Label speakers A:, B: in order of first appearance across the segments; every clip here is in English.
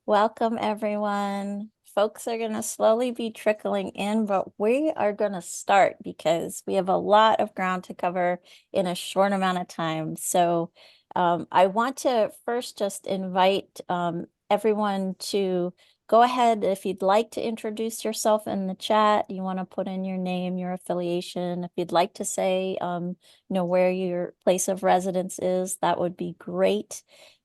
A: Welcome, everyone. Folks are going to slowly be trickling in, but we are going to start because we have a lot of ground to cover in a short amount of time. I want to first just invite everyone to go ahead. If you'd like to introduce yourself in the chat, you want to put in your name, your affiliation. If you'd like to say, where your place of residence is, that would be great.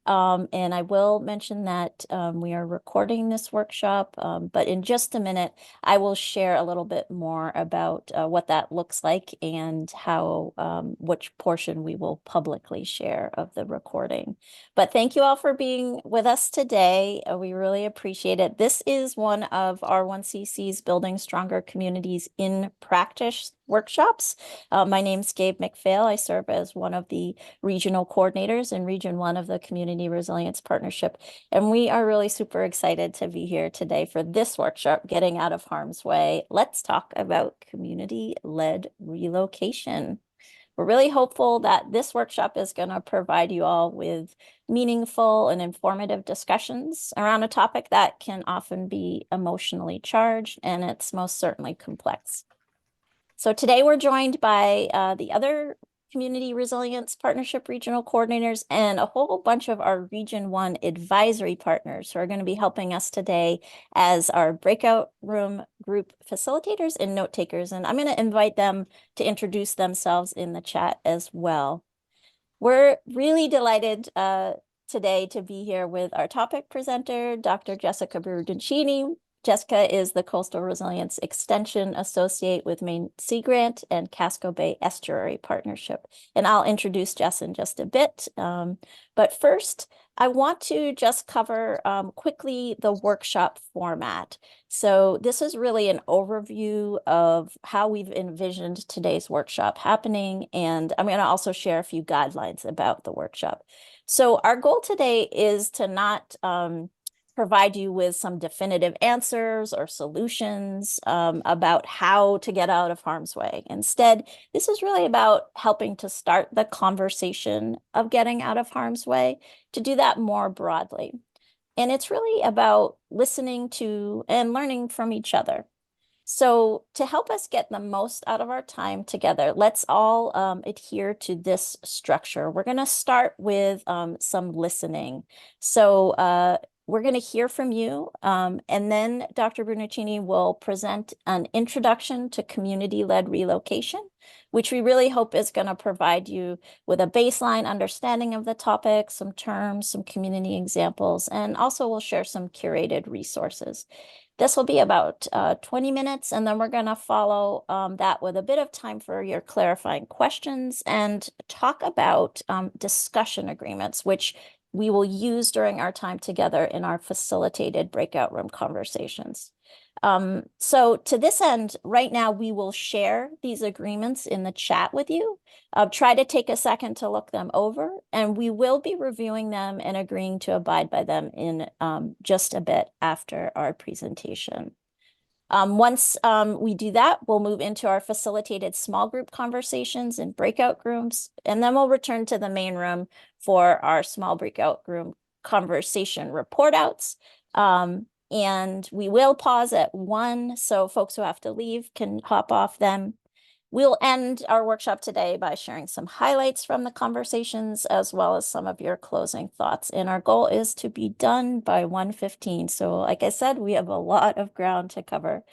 A: And I will mention that we are recording this workshop, but in just a minute, I will share a little bit more about what that looks like and how which portion we will publicly share of the recording. But thank you all for being with us today. We really appreciate it. This is one of R1CC's Building Stronger Communities in Practice workshops. My name's Gabe McPhail. I serve as one of the regional coordinators in Region 1 of the Community Resilience Partnership. And we are really super excited to be here today for this workshop, Getting Out of Harm's Way. Let's talk about community-led relocation. We're really hopeful that this workshop is going to provide you all with meaningful and informative discussions around a topic that can often be emotionally charged, and it's most certainly complex. So today we're joined by the other Community Resilience Partnership regional coordinators and a whole bunch of our Region 1 advisory partners who are going to be helping us today as our breakout room group facilitators and note takers. And I'm going to invite them to introduce themselves in the chat as well. We're really delighted today to be here with our topic presenter, Dr. Jessica Bertuccini. Jessica is the Coastal Resilience Extension Associate with Maine Sea Grant and Casco Bay Estuary Partnership. And I'll introduce Jess in just a bit. But first, I want to just cover quickly the workshop format. So this is really an overview of how we've envisioned today's workshop happening. And I'm going to also share a few guidelines about the workshop. So our goal today is to not provide you with some definitive answers or solutions about how to get out of harm's way. Instead, this is really about helping to start the conversation of getting out of harm's way, to do that more broadly. And it's really about listening to and learning from each other. So to help us get the most out of our time together, let's all adhere to this structure. We're going to start with some listening. So we're going to hear from you, and then Dr. Bertuccini will present an introduction to community-led relocation, which we really hope is going to provide you with a baseline understanding of the topic, some terms, some community examples, and also we'll share some curated resources. This will be about 20 minutes, and then we're going to follow that with a bit of time for your clarifying questions and talk about discussion agreements, which we will use during our time together in our facilitated breakout room conversations. So to this end, right now, we will share these agreements in the chat with you. Try to take a second to look them over, and we will be reviewing them and agreeing to abide by them in just a bit after our presentation. Once we do that, we'll move into our facilitated small group conversations and breakout rooms, and then we'll return to the main room for our small breakout room conversation report outs. And we will pause at 1, so folks who have to leave can hop off them. We'll end our workshop today by sharing some highlights from the conversations as well as some of your closing thoughts. And our goal is to be done by 1:15. So like I said, we have a lot of ground to cover.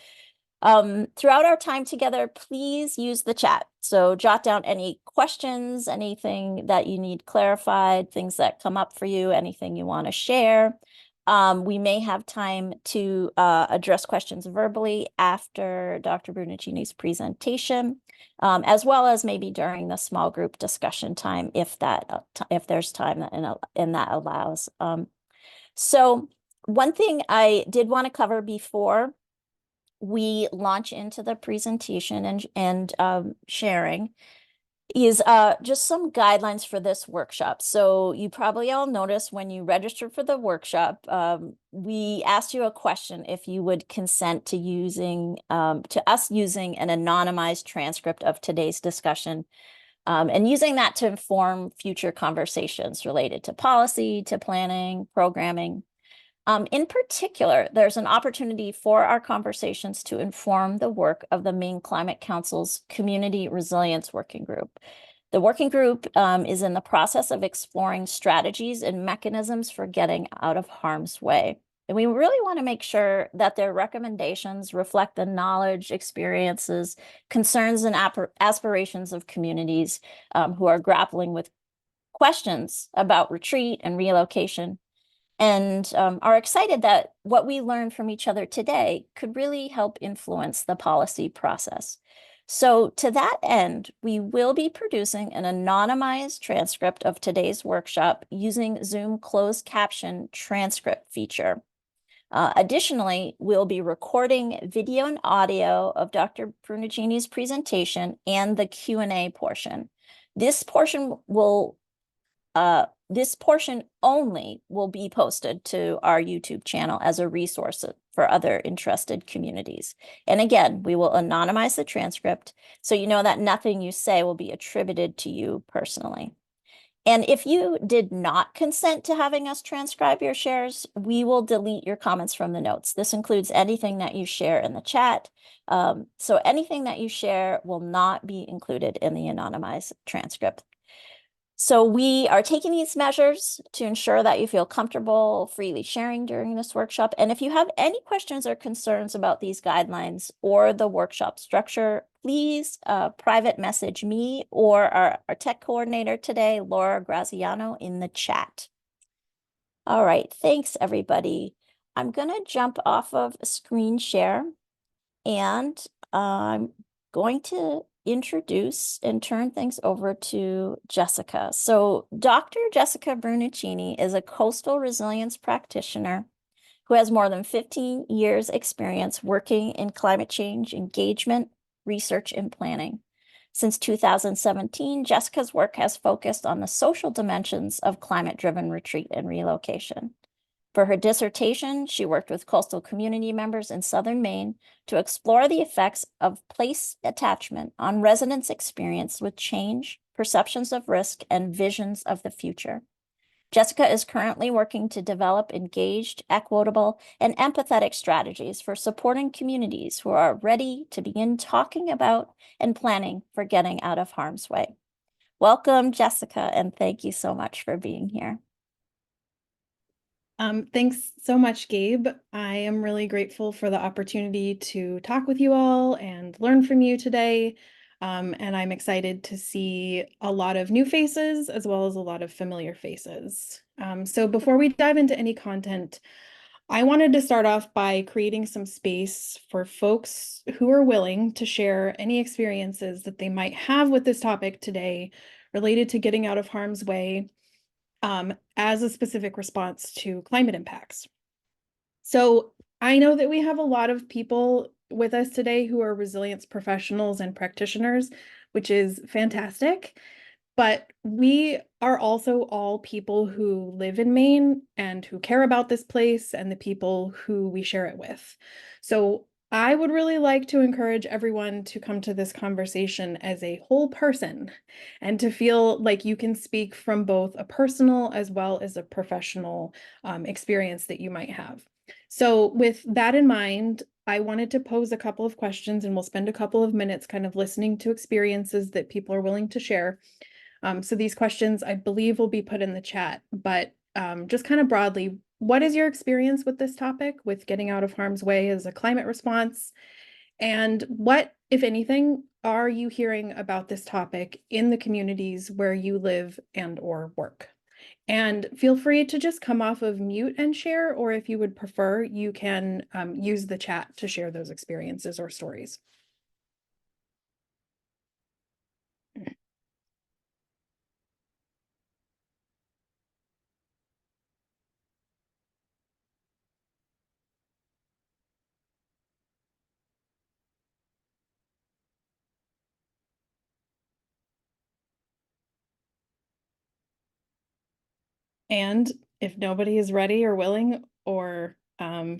A: Throughout our time together, please use the chat. So jot down any questions, anything that you need clarified, things that come up for you, anything you want to share. We may have time to address questions verbally after Dr. Bertuccini's presentation, as well as maybe during the small group discussion time, if there's time and that allows. So one thing I did want to cover before we launch into the presentation and sharing is just some guidelines for this workshop. So you probably all noticed when you registered for the workshop, we asked you a question if you would consent to us using an anonymized transcript of today's discussion, and using that to inform future conversations related to policy, to planning, programming. In particular, there's an opportunity for our conversations to inform the work of the Maine Climate Council's Community Resilience Working Group. The working group is in the process of exploring strategies and mechanisms for getting out of harm's way. And we really want to make sure that their recommendations reflect the knowledge, experiences, concerns, and aspirations of communities who are grappling with questions about retreat and relocation, and are excited that what we learned from each other today could really help influence the policy process. So to that end, we will be producing an anonymized transcript of today's workshop using Zoom closed caption transcript feature. Additionally, we'll be recording video and audio of Dr. Brunacini's presentation and the Q&A portion. This portion only will be posted to our YouTube channel as a resource for other interested communities. And again, we will anonymize the transcript, so you know that nothing you say will be attributed to you personally. And if you did not consent to having us transcribe your shares, we will delete your comments from the notes. This includes anything that you share in the chat. So anything that you share will not be included in the anonymized transcript. So we are taking these measures to ensure that you feel comfortable freely sharing during this workshop. And if you have any questions or concerns about these guidelines or the workshop structure, please private message me or our tech coordinator today, Laura Graziano, in the chat. All right, thanks everybody. I'm gonna jump off of screen share, and I'm going to introduce and turn things over to Jessica. So Dr. Jessica Brunacini is a coastal resilience practitioner who has more than 15 years experience working in climate change engagement, research, and planning. Since 2017, Jessica's work has focused on the social dimensions of climate-driven retreat and relocation. For her dissertation, she worked with coastal community members in southern Maine to explore the effects of place attachment on residents' experience with change, perceptions of risk, and visions of the future. Jessica is currently working to develop engaged, equitable, and empathetic strategies for supporting communities who are ready to begin talking about and planning for getting out of harm's way. Welcome, Jessica, and thank you so much for being here.
B: Thanks so much, Gabe. I am really grateful for the opportunity to talk with you all and learn from you today. And I'm excited to see a lot of new faces as well as a lot of familiar faces. So before we dive into any content, I wanted to start off by creating some space for folks who are willing to share any experiences that they might have with this topic today related to getting out of harm's way as a specific response to climate impacts. So I know that we have a lot of people with us today who are resilience professionals and practitioners, which is fantastic. But we are also all people who live in Maine and who care about this place and the people who we share it with. So I would really like to encourage everyone to come to this conversation as a whole person and to feel like you can speak from both a personal as well as a professional experience that you might have. So with that in mind, I wanted to pose a couple of questions, and we'll spend a couple of minutes kind of listening to experiences that people are willing to share. So these questions, I believe, will be put in the chat, but just kind of broadly, what is your experience with this topic, with getting out of harm's way as a climate response? And what, if anything, are you hearing about this topic in the communities where you live and or work? And feel free to just come off of mute and share, or if you would prefer, you can use the chat to share those experiences or stories. And if nobody is ready or willing or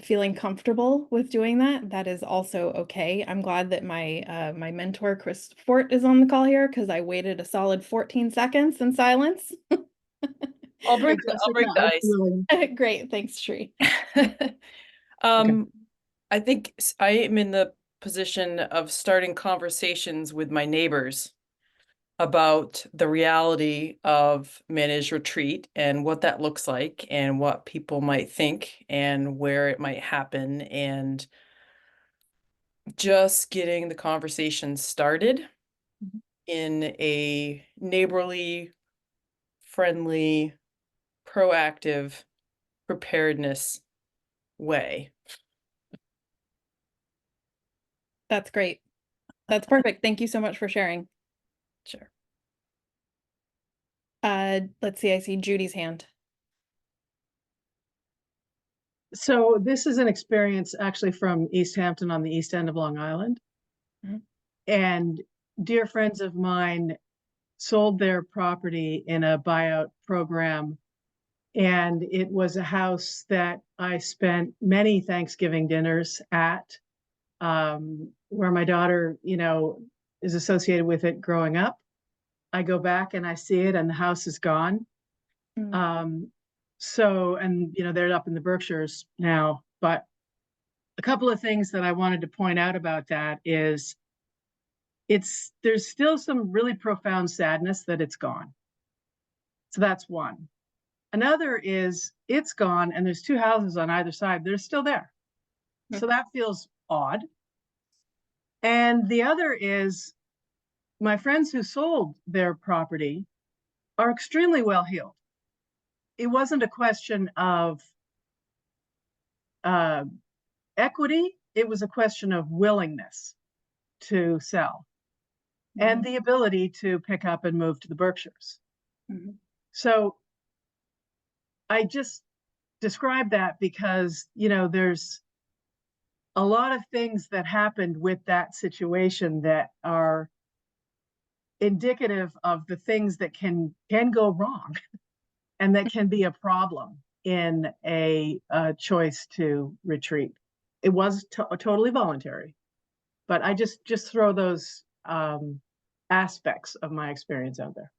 B: feeling comfortable with doing that, that is also okay. I'm glad that my mentor, Chris Fort, is on the call here because I waited a solid 14 seconds in silence. I'll
C: Jessica,
B: bring the
C: I'm
B: ice.
C: willing.
B: Great, thanks, Tree.
C: Okay.
B: Um, I think I am in the position of starting conversations with my neighbors about the reality of managed retreat and what that looks like and what people might think and where it might happen, and just getting the conversation started in a neighborly, friendly, proactive preparedness way. That's great. That's perfect. Thank you so much for sharing. Sure. Let's see, I see Judy's hand.
C: So this is an experience actually from East Hampton on the east end of Long Island.
B: Mhm.
C: And dear friends of mine sold their property in a buyout program. And it was a house that I spent many Thanksgiving dinners at, where my daughter, is associated with it growing up. I go back and I see it, and the house is gone.
B: Mm.
C: And they're up in the Berkshires now. But a couple of things that I wanted to point out about that is there's still some really profound sadness that it's gone. So that's one. Another is it's gone, and there's two houses on either side. They're still there. So that feels odd. And the other is my friends who sold their property are extremely well heeled. It wasn't a question of uh, equity, it was a question of willingness to sell and the ability to pick up and move to the Berkshires. Mm-hmm. So I just described that because, there's a lot of things that happened with that situation that are indicative of the things that can go wrong and that can be a problem in a choice to retreat. It was totally voluntary, but I just throw those aspects of my experience out there.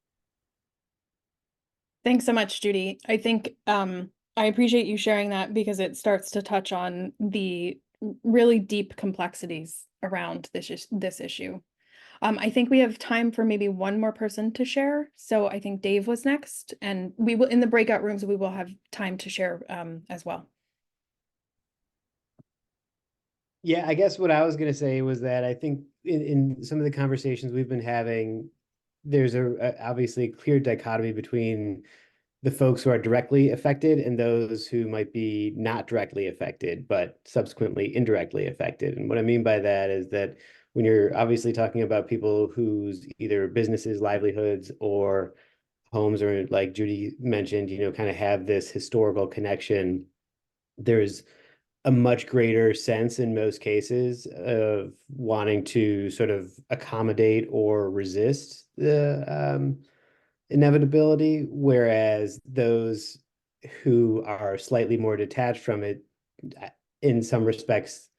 B: Thanks so much, Judy. I think I appreciate you sharing that because it starts to touch on the really deep complexities around this issue. I think we have time for maybe one more person to share. So I think Dave was next, and we will in the breakout rooms, we will have time to share as well.
D: Yeah, I guess what I was going to say was that I think in some of the conversations we've been having, there's obviously clear dichotomy between the folks who are directly affected and those who might be not directly affected, but subsequently indirectly affected. And what I mean by that is that when you're obviously talking about people whose either businesses, livelihoods, or homes, or like Judy mentioned, kind of have this historical connection, there's a much greater sense in most cases of wanting to sort of accommodate or resist the inevitability, whereas those who are slightly more detached from it, in some respects,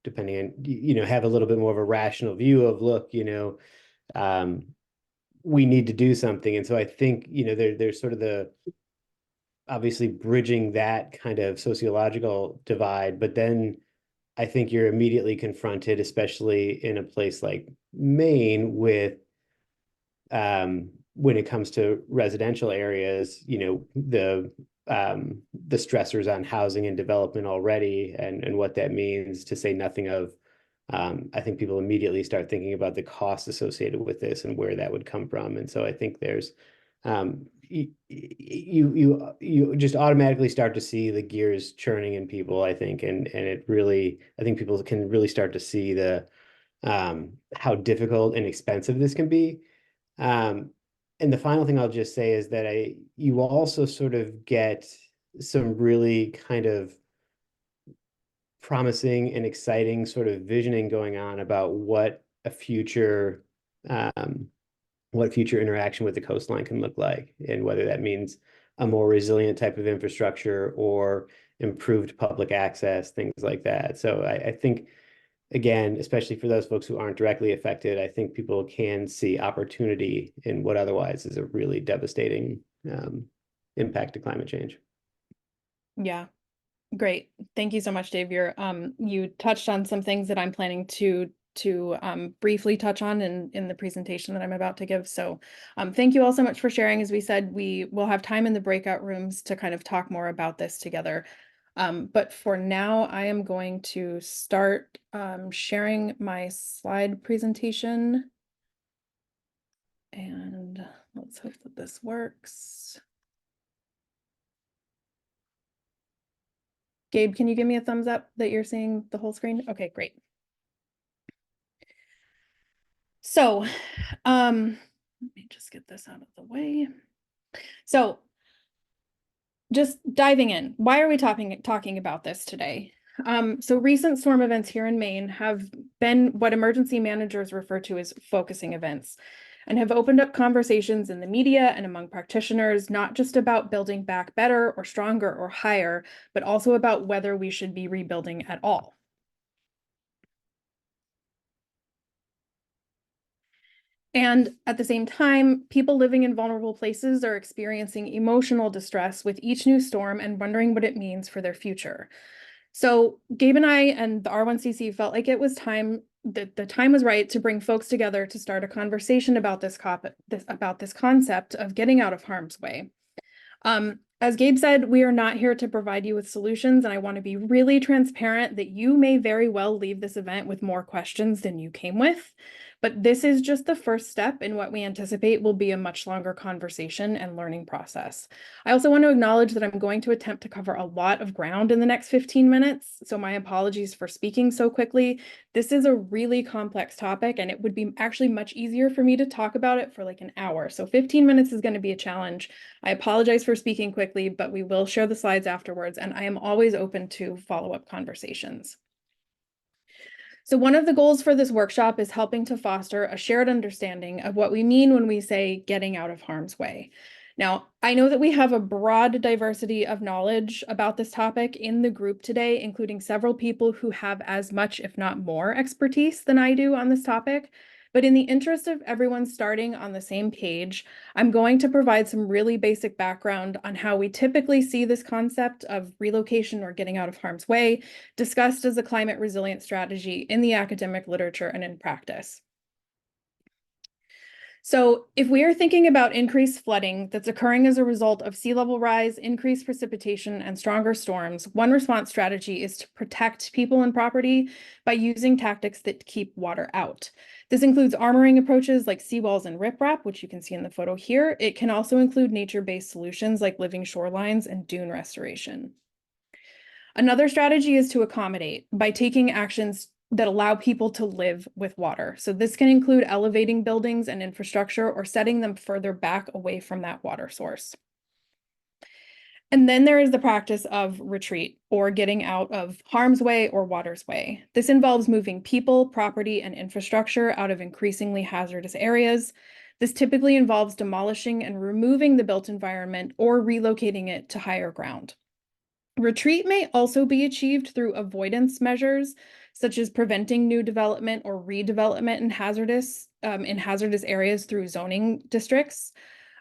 D: depending on, have a little bit more of a rational view of, look, we need to do something. And so I think, there's sort of the obviously bridging that kind of sociological divide, but then I think you're immediately confronted, especially in a place like Maine, with when it comes to residential areas, the stressors on housing and development already, and what that means, to say nothing of, I think people immediately start thinking about the costs associated with this and where that would come from. And so I think there's you just automatically start to see the gears churning in people, I think, and it really, I think people can really start to see the how difficult and expensive this can be. And the final thing I'll just say is that you also sort of get some really kind of promising and exciting sort of visioning going on about what future interaction with the coastline can look like, and whether that means a more resilient type of infrastructure or improved public access, things like that. So I think, again, especially for those folks who aren't directly affected, I think people can see opportunity in what otherwise is a really devastating impact to climate change.
B: Yeah, great. Thank you so much, Dave. You touched on some things that I'm planning to briefly touch on in the presentation that I'm about to give. So thank you all so much for sharing. As we said, we will have time in the breakout rooms to kind of talk more about this together. But for now, I am going to start sharing my slide presentation. And let's hope that this works. Gabe, can you give me a thumbs up that you're seeing the whole screen? Okay, great. So, let me just get this out of the way. So, just diving in, why are we talking about this today? So recent storm events here in Maine have been what emergency managers refer to as focusing events, and have opened up conversations in the media and among practitioners, not just about building back better or stronger or higher, but also about whether we should be rebuilding at all. And at the same time, people living in vulnerable places are experiencing emotional distress with each new storm and wondering what it means for their future. So Gabe and I and the R1CC felt like it was time, that the time was right to bring folks together to start a conversation about this concept of getting out of harm's way. As Gabe said, we are not here to provide you with solutions, and I want to be really transparent that you may very well leave this event with more questions than you came with. But this is just the first step in what we anticipate will be a much longer conversation and learning process. I also want to acknowledge that I'm going to attempt to cover a lot of ground in the next 15 minutes, so my apologies for speaking so quickly. This is a really complex topic, and it would be actually much easier for me to talk about it for like an hour. So 15 minutes is going to be a challenge. I apologize for speaking quickly, but we will share the slides afterwards, and I am always open to follow-up conversations. So one of the goals for this workshop is helping to foster a shared understanding of what we mean when we say getting out of harm's way. Now, I know that we have a broad diversity of knowledge about this topic in the group today, including several people who have as much, if not more, expertise than I do on this topic. But in the interest of everyone starting on the same page, I'm going to provide some really basic background on how we typically see this concept of relocation or getting out of harm's way discussed as a climate resilient strategy in the academic literature and in practice. So if we are thinking about increased flooding that's occurring as a result of sea level rise, increased precipitation, and stronger storms, one response strategy is to protect people and property by using tactics that keep water out. This includes armoring approaches like seawalls and riprap, which you can see in the photo here. It can also include nature-based solutions like living shorelines and dune restoration. Another strategy is to accommodate by taking actions that allow people to live with water. So this can include elevating buildings and infrastructure or setting them further back away from that water source. And then there is the practice of retreat, or getting out of harm's way or water's way. This involves moving people, property, and infrastructure out of increasingly hazardous areas. This typically involves demolishing and removing the built environment or relocating it to higher ground. Retreat may also be achieved through avoidance measures, such as preventing new development or redevelopment in hazardous areas through zoning districts.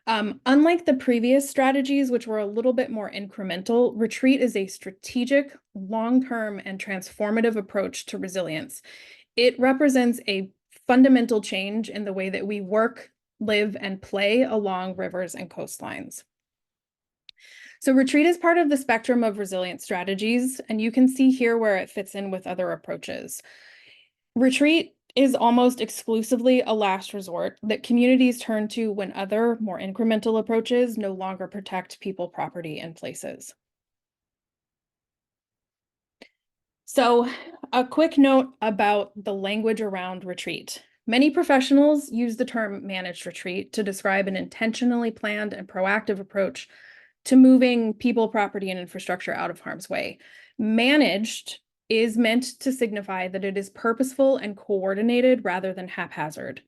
B: Unlike the previous strategies, which were a little bit more incremental, retreat is a strategic, long-term, and transformative approach to resilience. It represents a fundamental change in the way that we work, live, and play along rivers and coastlines. So retreat is part of the spectrum of resilient strategies, and you can see here where it fits in with other approaches. Retreat is almost exclusively a last resort that communities turn to when other, more incremental approaches no longer protect people, property, and places. So a quick note about the language around retreat. Many professionals use the term managed retreat to describe an intentionally planned and proactive approach to moving people, property, and infrastructure out of harm's way. Managed is meant to signify that it is purposeful and coordinated rather than haphazard.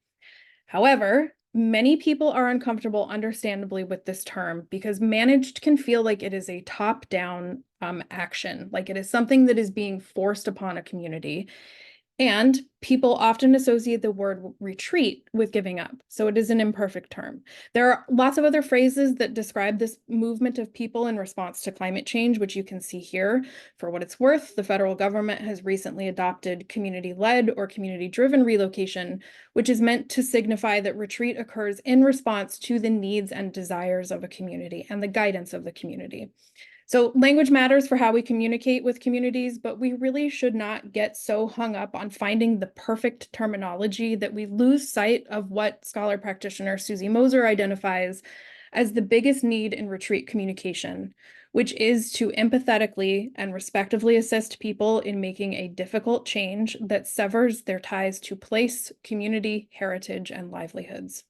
B: However, many people are uncomfortable, understandably, with this term because managed can feel like it is a top-down action, like it is something that is being forced upon a community. And people often associate the word retreat with giving up, so it is an imperfect term. There are lots of other phrases that describe this movement of people in response to climate change, which you can see here. For what it's worth, the federal government has recently adopted community-led or community-driven relocation, which is meant to signify that retreat occurs in response to the needs and desires of a community and the guidance of the community. So language matters for how we communicate with communities, but we really should not get so hung up on finding the perfect terminology that we lose sight of what scholar practitioner Susie Moser identifies as the biggest need in retreat communication, which is to empathetically and respectively assist people in making a difficult change that severs their ties to place, community, heritage, and livelihoods.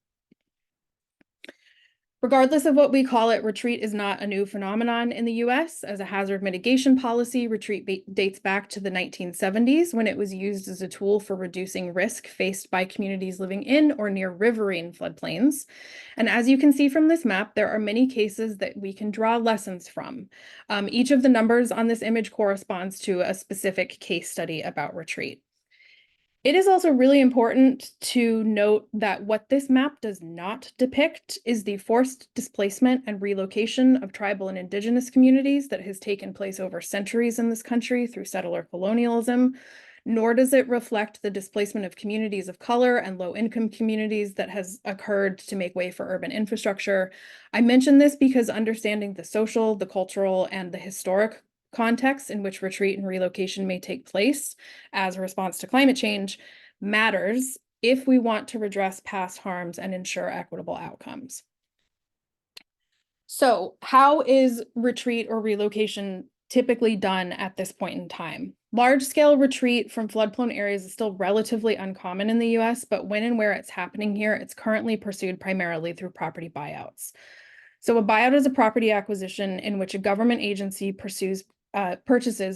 B: Regardless of what we call it, retreat is not a new phenomenon in the US. As a hazard mitigation policy, retreat dates back to the 1970s when it was used as a tool for reducing risk faced by communities living in or near riverine floodplains. And as you can see from this map, there are many cases that we can draw lessons from. Each of the numbers on this image corresponds to a specific case study about retreat. It is also really important to note that what this map does not depict is the forced displacement and relocation of tribal and indigenous communities that has taken place over centuries in this country through settler colonialism, nor does it reflect the displacement of communities of color and low-income communities that has occurred to make way for urban infrastructure. I mention this because understanding the social, the cultural, and the historic context in which retreat and relocation may take place as a response to climate change matters if we want to redress past harms and ensure equitable outcomes. So how is retreat or relocation typically done at this point in time? Large-scale retreat from flood-prone areas is still relatively uncommon in the US, but when and where it's happening here, it's currently pursued primarily through property buyouts. So a buyout is a property acquisition in which a government agency purchases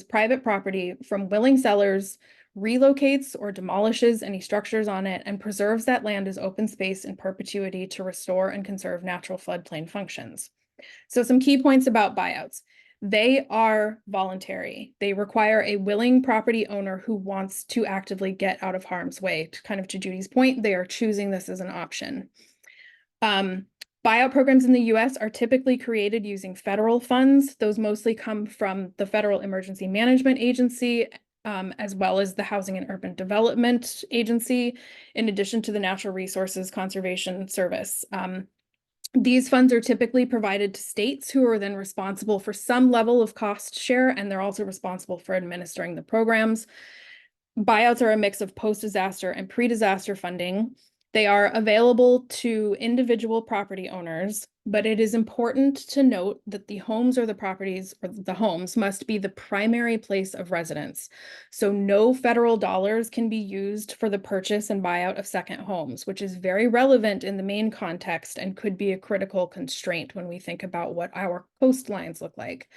B: private property from willing sellers, relocates or demolishes any structures on it, and preserves that land as open space in perpetuity to restore and conserve natural floodplain functions. So some key points about buyouts. They are voluntary. They require a willing property owner who wants to actively get out of harm's way. Kind of to Judy's point, they are choosing this as an option. Buyout programs in the US are typically created using federal funds. Those mostly come from the Federal Emergency Management Agency, as well as the Housing and Urban Development Agency, in addition to the Natural Resources Conservation Service. These funds are typically provided to states who are then responsible for some level of cost share, and they're also responsible for administering the programs. Buyouts are a mix of post-disaster and pre-disaster funding. They are available to individual property owners, but it is important to note that the homes or the properties or the homes must be the primary place of residence. So no federal dollars can be used for the purchase and buyout of second homes, which is very relevant in the Maine context and could be a critical constraint when we think about what our coastlines look like.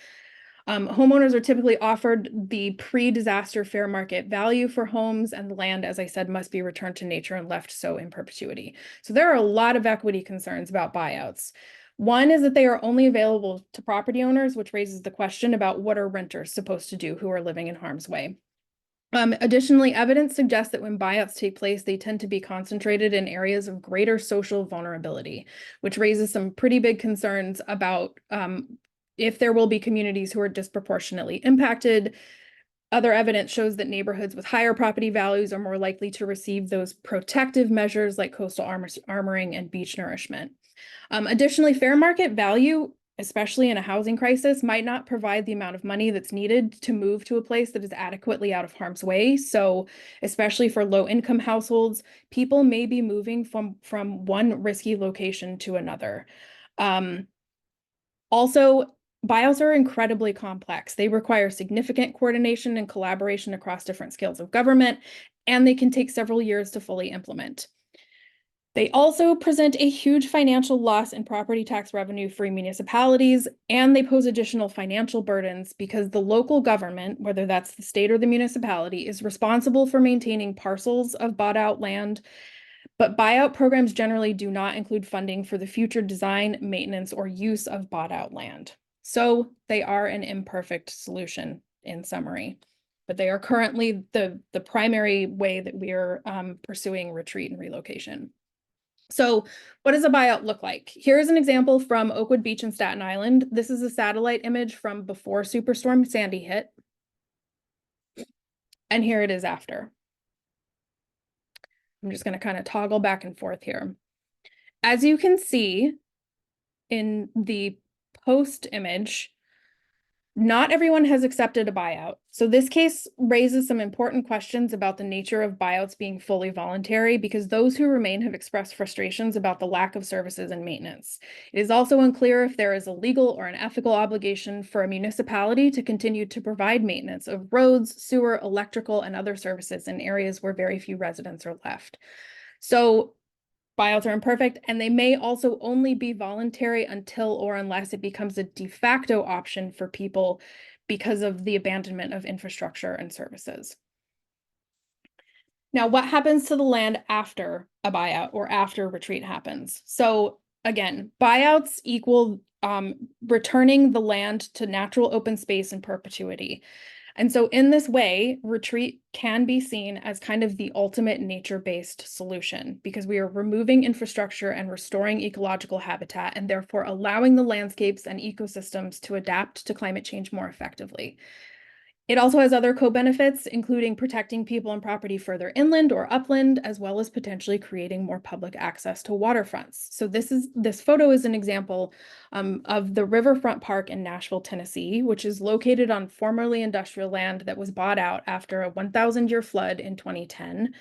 B: Homeowners are typically offered the pre-disaster fair market value for homes, and the land, as I said, must be returned to nature and left so in perpetuity. So there are a lot of equity concerns about buyouts. One is that they are only available to property owners, which raises the question about what are renters supposed to do who are living in harm's way. Additionally, evidence suggests that when buyouts take place, they tend to be concentrated in areas of greater social vulnerability, which raises some pretty big concerns about if there will be communities who are disproportionately impacted. Other evidence shows that neighborhoods with higher property values are more likely to receive those protective measures like coastal armoring and beach nourishment. Additionally, fair market value, especially in a housing crisis, might not provide the amount of money that's needed to move to a place that is adequately out of harm's way. So especially for low-income households, people may be moving from one risky location to another. Also, buyouts are incredibly complex. They require significant coordination and collaboration across different scales of government, and they can take several years to fully implement. They also present a huge financial loss in property tax revenue for municipalities, and they pose additional financial burdens because the local government, whether that's the state or the municipality, is responsible for maintaining parcels of bought out land. But buyout programs generally do not include funding for the future design, maintenance, or use of bought out land. So they are an imperfect solution in summary. but they are currently the primary way that we are pursuing retreat and relocation. So what does a buyout look like? Here's an example from Oakwood Beach in Staten Island. This is a satellite image from before Superstorm Sandy hit. And here it is after. I'm just going to kind of toggle back and forth here. As you can see in the post image, not everyone has accepted a buyout. So this case raises some important questions about the nature of buyouts being fully voluntary, because those who remain have expressed frustrations about the lack of services and maintenance. It is also unclear if there is a legal or an ethical obligation for a municipality to continue to provide maintenance of roads, sewer, electrical, and other services in areas where very few residents are left. So buyouts are imperfect, and they may also only be voluntary until or unless it becomes a de facto option for people because of the abandonment of infrastructure and services. Now, what happens to the land after a buyout or after retreat happens? So again, buyouts equal returning the land to natural open space in perpetuity. And so in this way, retreat can be seen as kind of the ultimate nature-based solution, because we are removing infrastructure and restoring ecological habitat, and therefore allowing the landscapes and ecosystems to adapt to climate change more effectively. It also has other co-benefits, including protecting people and property further inland or upland, as well as potentially creating more public access to waterfronts. So this photo is an example of the Riverfront Park in Nashville, Tennessee, which is located on formerly industrial land that was bought out after a 1,000-year flood in 2010.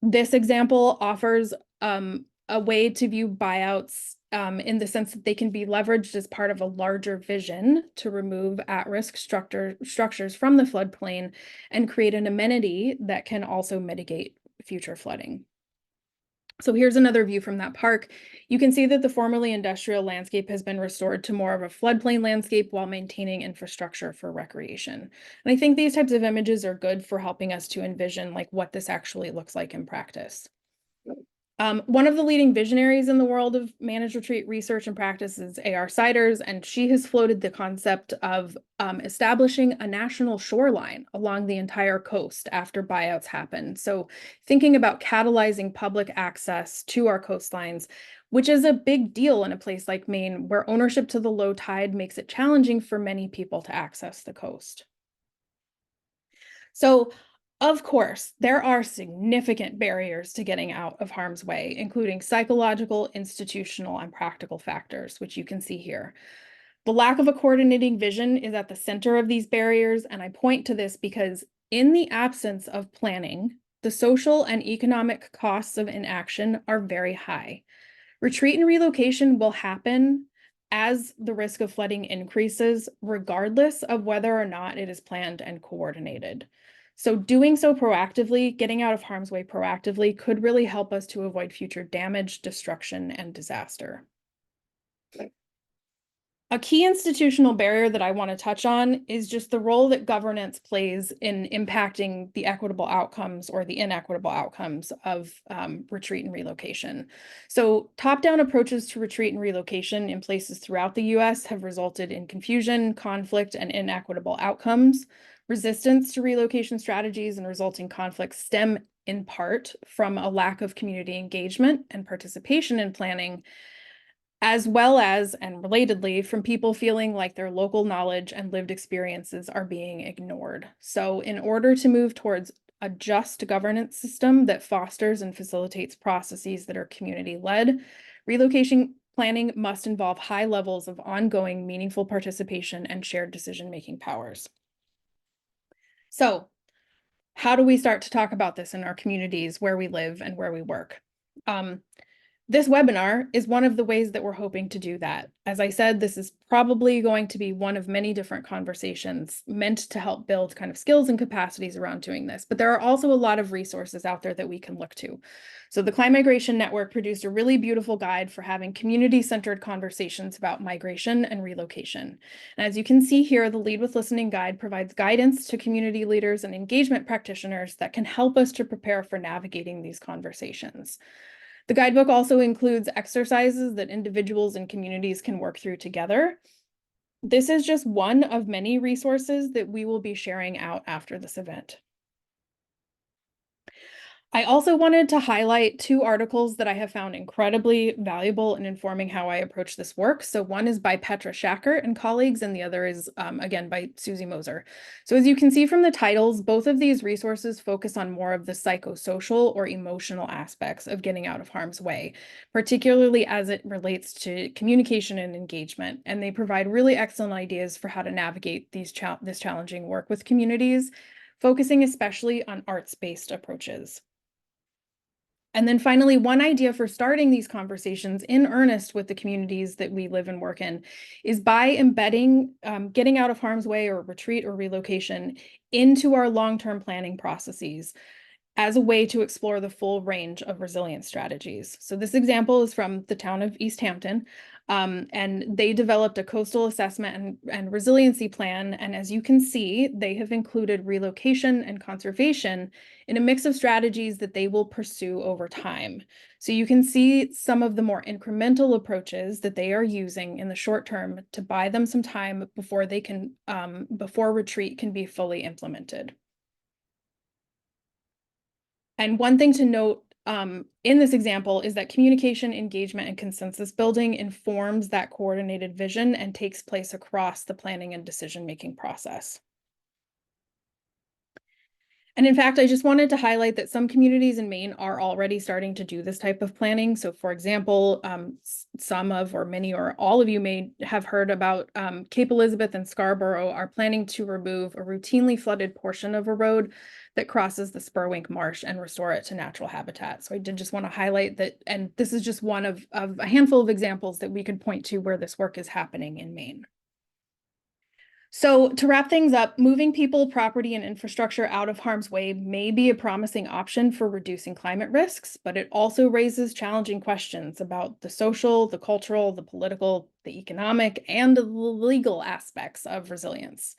B: This example offers a way to view buyouts in the sense that they can be leveraged as part of a larger vision to remove at-risk structures from the floodplain and create an amenity that can also mitigate future flooding. So here's another view from that park. You can see that the formerly industrial landscape has been restored to more of a floodplain landscape while maintaining infrastructure for recreation. And I think these types of images are good for helping us to envision like what this actually looks like in practice. One of the leading visionaries in the world of managed retreat research and practice is A.R. Siders, and she has floated the concept of establishing a national shoreline along the entire coast after buyouts happen. So thinking about catalyzing public access to our coastlines, which is a big deal in a place like Maine, where ownership to the low tide makes it challenging for many people to access the coast. So of course, there are significant barriers to getting out of harm's way, including psychological, institutional, and practical factors, which you can see here. The lack of a coordinating vision is at the center of these barriers, and I point to this because in the absence of planning, the social and economic costs of inaction are very high. Retreat and relocation will happen as the risk of flooding increases, regardless of whether or not it is planned and coordinated. So doing so proactively, getting out of harm's way proactively, could really help us to avoid future damage, destruction, and disaster. A key institutional barrier that I want to touch on is just the role that governance plays in impacting the equitable outcomes or the inequitable outcomes of retreat and relocation. So top-down approaches to retreat and relocation in places throughout the US have resulted in confusion, conflict, and inequitable outcomes. Resistance to relocation strategies and resulting conflicts stem in part from a lack of community engagement and participation in planning, as well as, and relatedly, from people feeling like their local knowledge and lived experiences are being ignored. So in order to move towards a just governance system that fosters and facilitates processes that are community-led, relocation planning must involve high levels of ongoing meaningful participation and shared decision-making powers. So how do we start to talk about this in our communities where we live and where we work? This webinar is one of the ways that we're hoping to do that. As I said, this is probably going to be one of many different conversations meant to help build kind of skills and capacities around doing this. But there are also a lot of resources out there that we can look to. So the Climate Migration Network produced a really beautiful guide for having community-centered conversations about migration and relocation. And as you can see here, the Lead with Listening guide provides guidance to community leaders and engagement practitioners that can help us to prepare for navigating these conversations. The guidebook also includes exercises that individuals and communities can work through together. This is just one of many resources that we will be sharing out after this event. I also wanted to highlight 2 articles that I have found incredibly valuable in informing how I approach this work. So one is by Petra Schackert and colleagues, and the other is, again, by Susie Moser. So as you can see from the titles, both of these resources focus on more of the psychosocial or emotional aspects of getting out of harm's way, particularly as it relates to communication and engagement. And they provide really excellent ideas for how to navigate this challenging work with communities, focusing especially on arts-based approaches. And then finally, one idea for starting these conversations in earnest with the communities that we live and work in is by embedding getting out of harm's way or retreat or relocation into our long-term planning processes as a way to explore the full range of resilience strategies. So this example is from the town of East Hampton, and they developed a coastal assessment and resiliency plan. And as you can see, they have included relocation and conservation in a mix of strategies that they will pursue over time. So you can see some of the more incremental approaches that they are using in the short term to buy them some time before they can, before retreat can be fully implemented. And one thing to note in this example is that communication, engagement, and consensus building informs that coordinated vision and takes place across the planning and decision-making process. And in fact, I just wanted to highlight that some communities in Maine are already starting to do this type of planning. So for example, some of or many or all of you may have heard about Cape Elizabeth and Scarborough are planning to remove a routinely flooded portion of a road that crosses the Spurwink Marsh and restore it to natural habitat. So I did just want to highlight that, and this is just one of a handful of examples that we could point to where this work is happening in Maine. So to wrap things up, moving people, property, and infrastructure out of harm's way may be a promising option for reducing climate risks, but it also raises challenging questions about the social, the cultural, the political, the economic, and the legal aspects of resilience.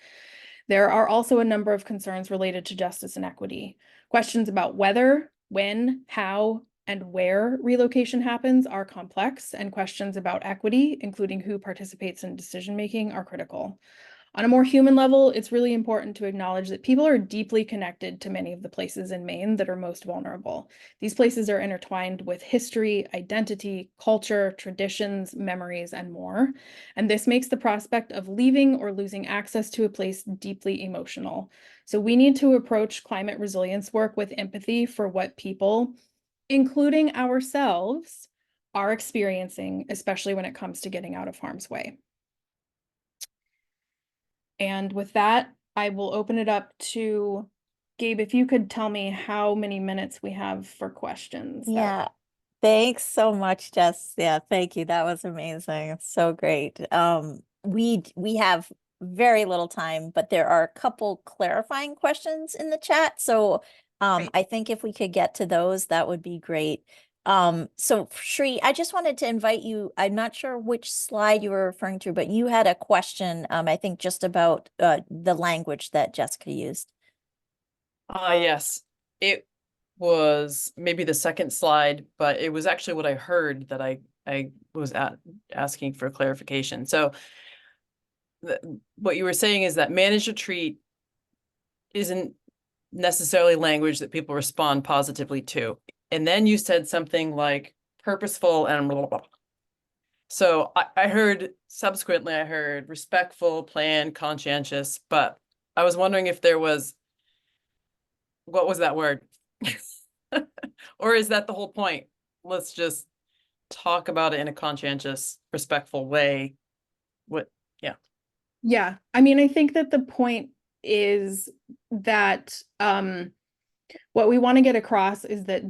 B: There are also a number of concerns related to justice and equity. Questions about whether, when, how, and where relocation happens are complex, and questions about equity, including who participates in decision-making, are critical. On a more human level, it's really important to acknowledge that people are deeply connected to many of the places in Maine that are most vulnerable. These places are intertwined with history, identity, culture, traditions, memories, and more. And this makes the prospect of leaving or losing access to a place deeply emotional. So we need to approach climate resilience work with empathy for what people, including ourselves, are experiencing, especially when it comes to getting out of harm's way. And with that, I will open it up to Gabe, if you could tell me how many minutes we have for questions.
A: Yeah. Thanks so much, Jess. Yeah, thank you. That was amazing. It's so great. We have very little time, but there are a couple clarifying questions in the chat. So I think if we could get to those, that would be great. So Shri, I just wanted to invite you. I'm not sure which slide you were referring to, but you had a question, I think just about the language that Jessica used.
E: Yes, it was maybe the second slide, but it was actually what I heard that I was asking for clarification. So what you were saying is that managed retreat isn't necessarily language that people respond positively to. And then you said something like purposeful and blah, blah, blah. So I heard subsequently, I heard respectful, planned, conscientious, but I was wondering if there was, what was that word? Or is that the whole point? Let's just talk about it in a conscientious, respectful way. What, yeah.
B: Yeah, I mean, I think that the point is that what we want to get across is that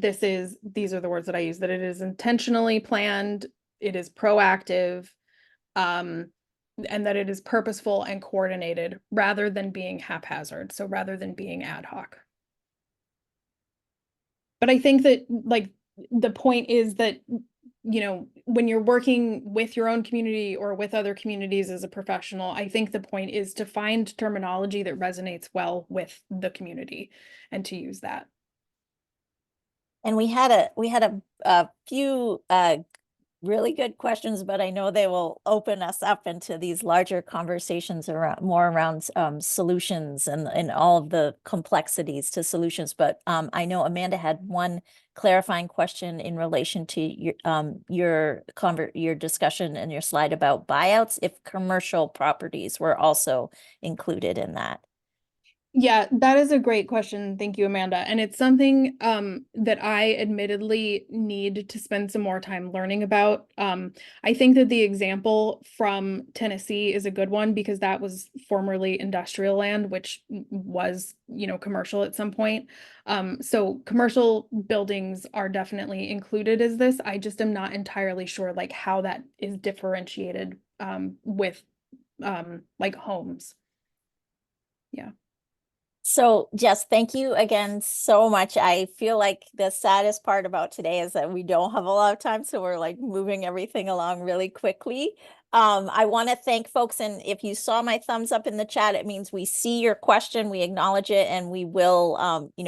B: these are the words that I use, that it is intentionally planned, it is proactive, and that it is purposeful and coordinated rather than being haphazard. So rather than being ad hoc. But I think that like the point is that, you know, when you're working with your own community or with other communities as a professional, I think the point is to find terminology that resonates well with the community and to use that.
A: And we had a few really good questions, but I know they will open us up into these larger conversations around more around solutions and all of the complexities to solutions. But I know Amanda had one clarifying question in relation to your discussion and your slide about buyouts, if commercial properties were also included in that.
B: Yeah, that is a great question. Thank you, Amanda. And it's something that I admittedly need to spend some more time learning about. I think that the example from Tennessee is a good one because that was formerly industrial land, which was, commercial at some point. So commercial buildings are definitely included as this. I just am not entirely sure like how that is differentiated with like homes. Yeah.
A: So Jess, thank you again so much. I feel like the saddest part about today is that we don't have a lot of time, so we're like moving everything along really quickly. I want to thank folks, and if you saw my thumbs up in the chat, it means we see your question, we acknowledge it, and we will,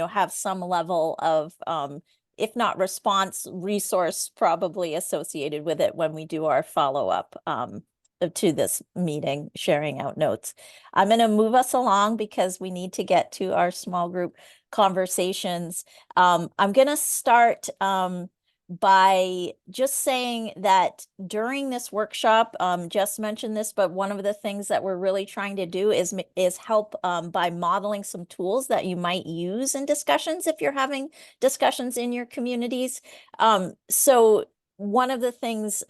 A: have some level of, if not response, resource probably associated with it when we do our follow-up to this meeting, sharing out notes. I'm going to move us along because we need to get to our small group conversations. I'm going to start by just saying that during this workshop, Jess mentioned this, but one of the things that we're really trying to do is help by modeling some tools that you might use in discussions if you're having discussions in your communities. So one of the things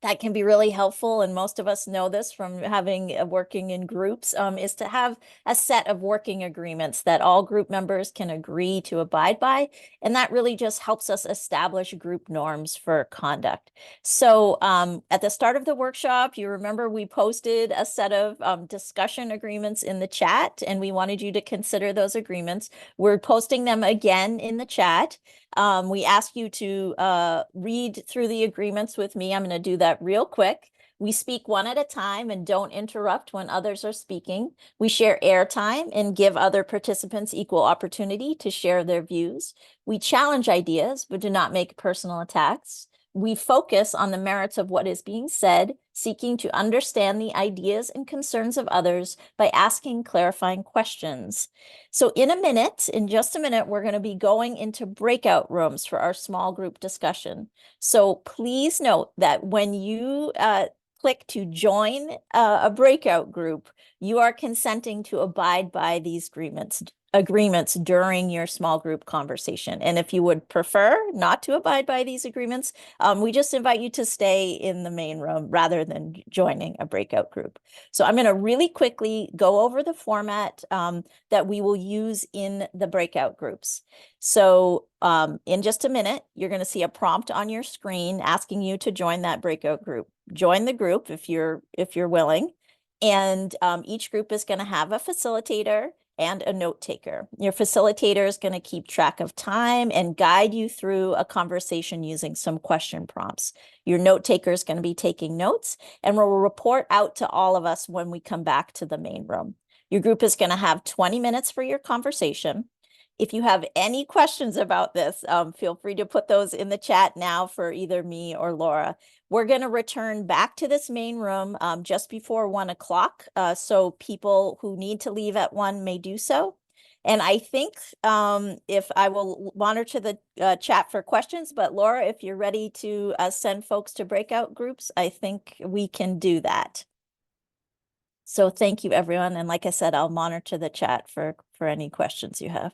A: that can be really helpful, and most of us know this from having working in groups, is to have a set of working agreements that all group members can agree to abide by. And that really just helps us establish group norms for conduct. So at the start of the workshop, you remember we posted a set of discussion agreements in the chat, and we wanted you to consider those agreements. We're posting them again in the chat. We ask you to read through the agreements with me. I'm going to do that real quick. We speak one at a time and don't interrupt when others are speaking. We share airtime and give other participants equal opportunity to share their views. We challenge ideas, but do not make personal attacks. We focus on the merits of what is being said, seeking to understand the ideas and concerns of others by asking clarifying questions. So in just a minute, we're going to be going into breakout rooms for our small group discussion. So please note that when you click to join a breakout group, you are consenting to abide by these agreements during your small group conversation. And if you would prefer not to abide by these agreements, we just invite you to stay in the main room rather than joining a breakout group. So I'm going to really quickly go over the format that we will use in the breakout groups. So in just a minute, you're going to see a prompt on your screen asking you to join that breakout group. Join the group if you're willing. And each group is going to have a facilitator and a note taker. Your facilitator is going to keep track of time and guide you through a conversation using some question prompts. Your note taker is going to be taking notes and will report out to all of us when we come back to the main room. Your group is going to have 20 minutes for your conversation. If you have any questions about this, feel free to put those in the chat now for either me or Laura. We're going to return back to this main room just before 1 o'clock, so people who need to leave at 1 may do so. And I think if I will monitor the chat for questions, but Laura, if you're ready to send folks to breakout groups, I think we can do that. So thank you, everyone. And like I said, I'll monitor the chat for any questions you have.